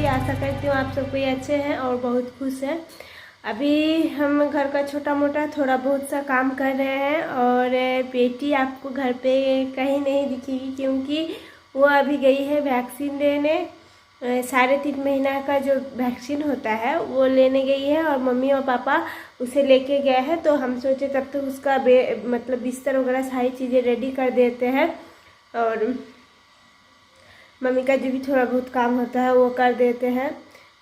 आशा करती हूँ आप सब कोई अच्छे हैं और बहुत खुश हैं। अभी हम घर का छोटा मोटा थोड़ा बहुत सा काम कर रहे हैं और बेटी आपको घर पे कहीं नहीं दिखेगी क्योंकि वो अभी गई है वैक्सीन लेने। 3.5 महीना का जो वैक्सीन होता है वो लेने गई है और मम्मी और पापा उसे लेके गए हैं। तो हम सोचे तब तक उसका मतलब बिस्तर वगैरह सारी चीज़ें रेडी कर देते हैं और मम्मी का जो भी थोड़ा बहुत काम होता है वो कर देते हैं।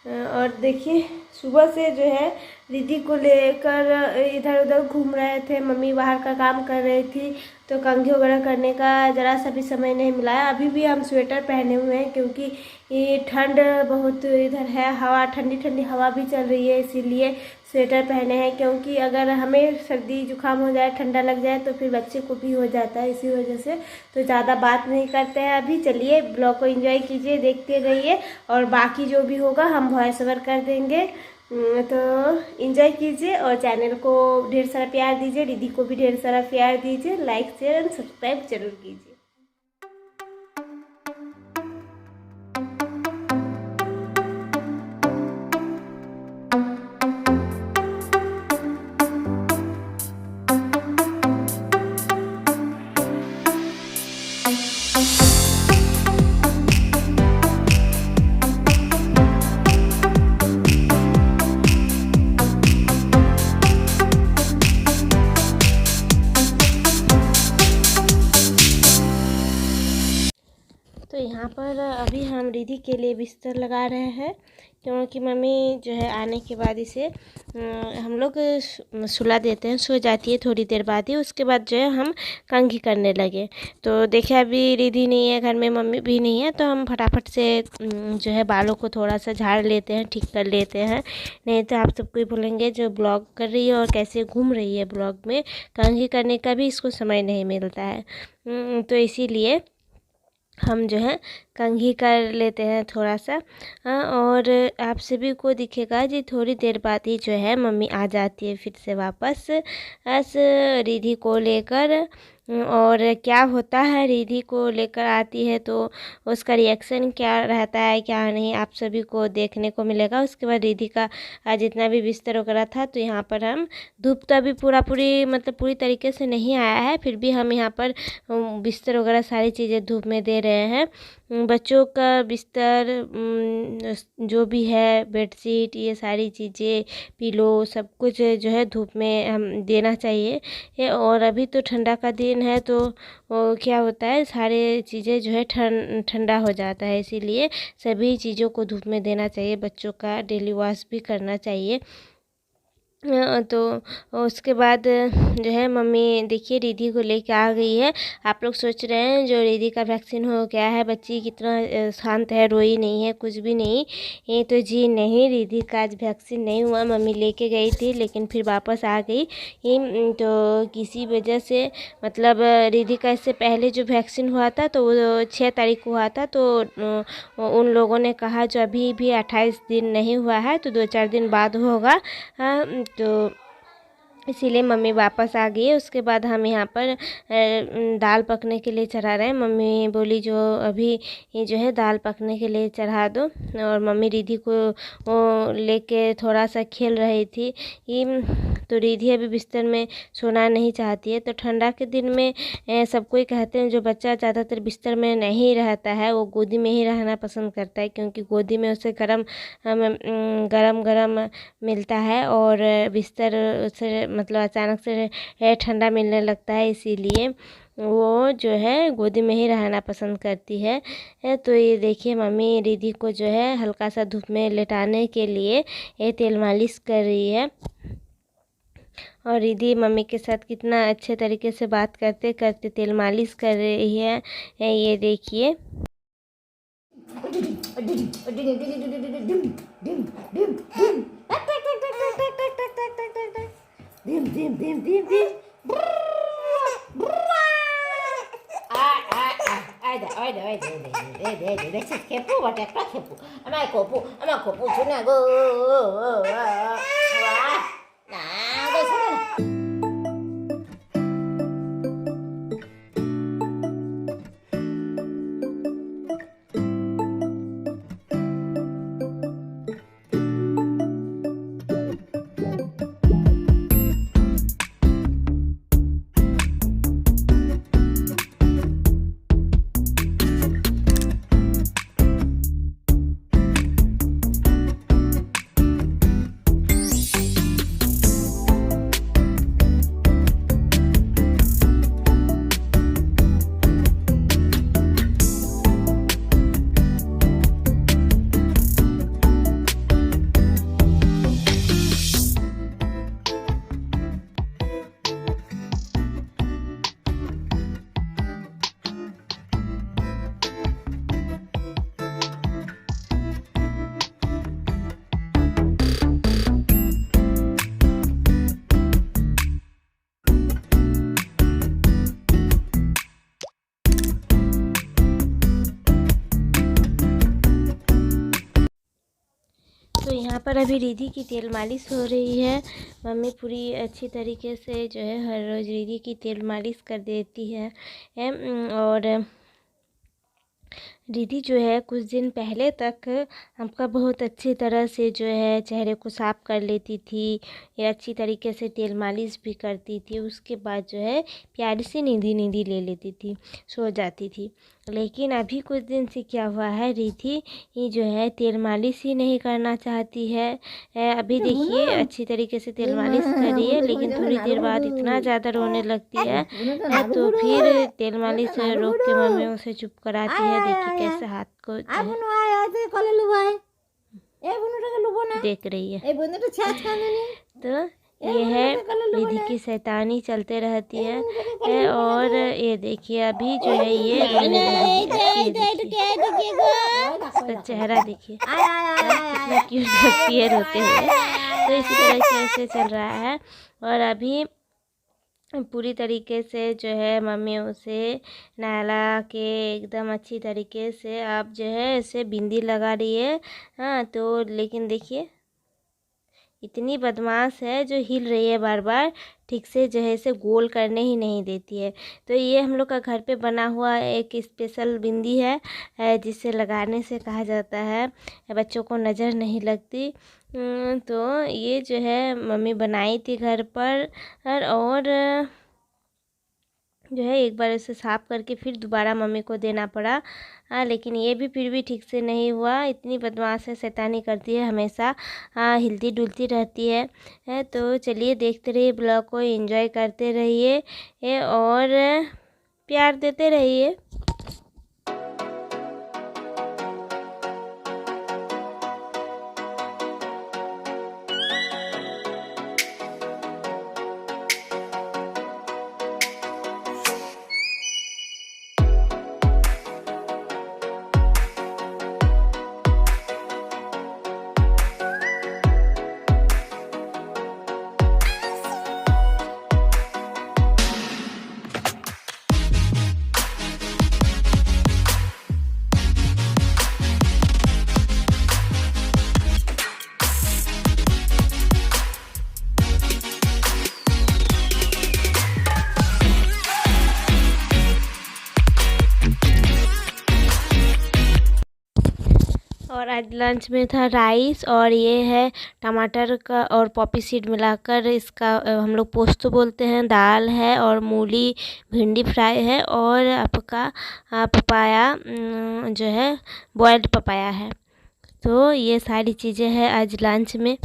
और देखिए सुबह से जो है दीदी को लेकर इधर उधर घूम रहे थे। मम्मी बाहर का काम कर रही थी तो कंघी वगैरह करने का ज़रा सा भी समय नहीं मिला है। अभी भी हम स्वेटर पहने हुए हैं क्योंकि ये ठंड बहुत इधर है, हवा ठंडी ठंडी हवा भी चल रही है, इसीलिए स्वेटर पहने हैं। क्योंकि अगर हमें सर्दी जुकाम हो जाए, ठंडा लग जाए तो फिर बच्चे को भी हो जाता है, इसी वजह से तो ज़्यादा बात नहीं करते हैं अभी। चलिए ब्लॉग को एंजॉय कीजिए, देखते रहिए और बाकी जो भी होगा हम वॉइस ओवर कर देंगे। तो एंजॉय कीजिए और चैनल को ढेर सारा प्यार दीजिए, दीदी को भी ढेर सारा प्यार दीजिए, लाइक शेयर एंड सब्सक्राइब जरूर कीजिए। तो यहाँ पर अभी हम रिधि के लिए बिस्तर लगा रहे हैं क्योंकि मम्मी जो है आने के बाद इसे हम लोग सुला देते हैं, सो जाती है थोड़ी देर बाद ही। उसके बाद जो है हम कंघी करने लगे। तो देखे अभी रिधि नहीं है घर में, मम्मी भी नहीं है, तो हम फटाफट से जो है बालों को थोड़ा सा झाड़ लेते हैं, ठीक कर लेते हैं। नहीं तो आप सबको बोलेंगे जो ब्लॉग कर रही है और कैसे घूम रही है ब्लॉग में, कंघी करने का भी इसको समय नहीं मिलता है। तो इसीलिए हम जो है कंघी कर लेते हैं थोड़ा सा। और आप सभी को दिखेगा जी थोड़ी देर बाद ही जो है मम्मी आ जाती है फिर से वापस रिधि को लेकर। और क्या होता है रिधि को लेकर आती है तो उसका रिएक्शन क्या रहता है क्या नहीं आप सभी को देखने को मिलेगा। उसके बाद रिधि का जितना भी बिस्तर वगैरह था, तो यहाँ पर हम धूप तो अभी पूरी तरीके से नहीं आया है, फिर भी हम यहाँ पर बिस्तर वगैरह सारी चीज़ें धूप में दे रहे हैं। बच्चों का बिस्तर जो भी है, बेडशीट, ये सारी चीज़ें, पिलो, सब कुछ जो है धूप में हम देना चाहिए। और अभी तो ठंडा का दिन है तो क्या होता है सारे चीज़ें जो है ठंडा हो जाता है, इसीलिए सभी चीज़ों को धूप में देना चाहिए। बच्चों का डेली वॉश भी करना चाहिए। तो उसके बाद जो है मम्मी देखिए रिधि को लेके आ गई है। आप लोग सोच रहे हैं जो रिधि का वैक्सीन हो गया है, बच्ची कितना शांत है, रोई नहीं है, कुछ भी नहीं। ये तो जी नहीं, रिधि का आज वैक्सीन नहीं हुआ। मम्मी लेके गई थी लेकिन फिर वापस आ गई। तो किसी वजह से मतलब रिधि का इससे पहले जो वैक्सीन हुआ था तो वो 6 तारीख को हुआ था। तो उन लोगों ने कहा जो अभी भी 28 दिन नहीं हुआ है तो 2-4 दिन बाद होगा। तो इसीलिए मम्मी वापस आ गई है। उसके बाद हम यहाँ पर दाल पकने के लिए चढ़ा रहे हैं। मम्मी बोली जो अभी ये जो है दाल पकने के लिए चढ़ा दो। और मम्मी रिधि को लेके थोड़ा सा खेल रही थी। तो रिधि अभी बिस्तर में सोना नहीं चाहती है। तो ठंडा के दिन में सब कोई कहते हैं जो बच्चा ज़्यादातर बिस्तर में नहीं रहता है वो गोदी में ही रहना पसंद करता है, क्योंकि गोदी में उसे गरम गरम मिलता है और बिस्तर से मतलब अचानक से ठंडा मिलने लगता है, इसीलिए वो जो है गोदी में ही रहना पसंद करती है। तो ये देखिए मम्मी रिधि को जो है हल्का सा धूप में लेटाने के लिए ये तेल मालिश कर रही है। और रिधि मम्मी के साथ कितना अच्छे तरीके से बात करते करते तेल मालिश कर रही है, ये देखिए। तो यहाँ पर अभी रिधि की तेल मालिश हो रही है। मम्मी पूरी अच्छी तरीके से जो है हर रोज़ रिधि की तेल मालिश कर देती है। और रिधि जो है कुछ दिन पहले तक हमका बहुत अच्छी तरह से जो है चेहरे को साफ़ कर लेती थी, या अच्छी तरीके से तेल मालिश भी करती थी। उसके बाद जो है प्यारी सी नींदी ले लेती थी, सो जाती थी। लेकिन अभी कुछ दिन से क्या हुआ है, रिधि ही जो है तेल मालिश ही नहीं करना चाहती है। अभी देखिए अच्छी तरीके से तेल मालिश कर रही है, लेकिन थोड़ी देर बाद इतना ज़्यादा रोने लगती है तो फिर तेल मालिश रोक के मम्मी उसे चुप कराती है। देखिए कैसे हाथ को देख रही है। तो ये है रिधि की शैतानी चलते रहती है। और ये देखिए अभी जो है ये इसका चेहरा देखिए कितना क्यूट लगती है रोते हुए। तो इसी तरह से चल रहा है। और अभी पूरी तरीके से जो है मम्मी उसे नहला के एकदम अच्छी तरीके से आप जो है इसे बिंदी लगा रही है। हाँ, तो लेकिन देखिए इतनी बदमाश है जो हिल रही है बार बार, ठीक से जो है इसे गोल करने ही नहीं देती है। तो ये हम लोग का घर पे बना हुआ एक स्पेशल बिंदी है जिसे लगाने से कहा जाता है बच्चों को नज़र नहीं लगती। तो ये जो है मम्मी बनाई थी घर पर, और जो है एक बार इसे साफ़ करके फिर दोबारा मम्मी को देना पड़ा। लेकिन ये भी फिर भी ठीक से नहीं हुआ। इतनी बदमाश है, शैतानी करती है हमेशा, हिलती डुलती रहती है। तो चलिए देखते रहिए ब्लॉग को, एंजॉय करते रहिए और प्यार देते रहिए। और आज लंच में था राइस, और ये है टमाटर का और पॉपी सीड मिलाकर इसका हम लोग पोस्तो बोलते हैं, दाल है, और मूली भिंडी फ्राई है, और आपका पपाया जो है बॉयल्ड पपाया है। तो ये सारी चीज़ें हैं आज लंच में।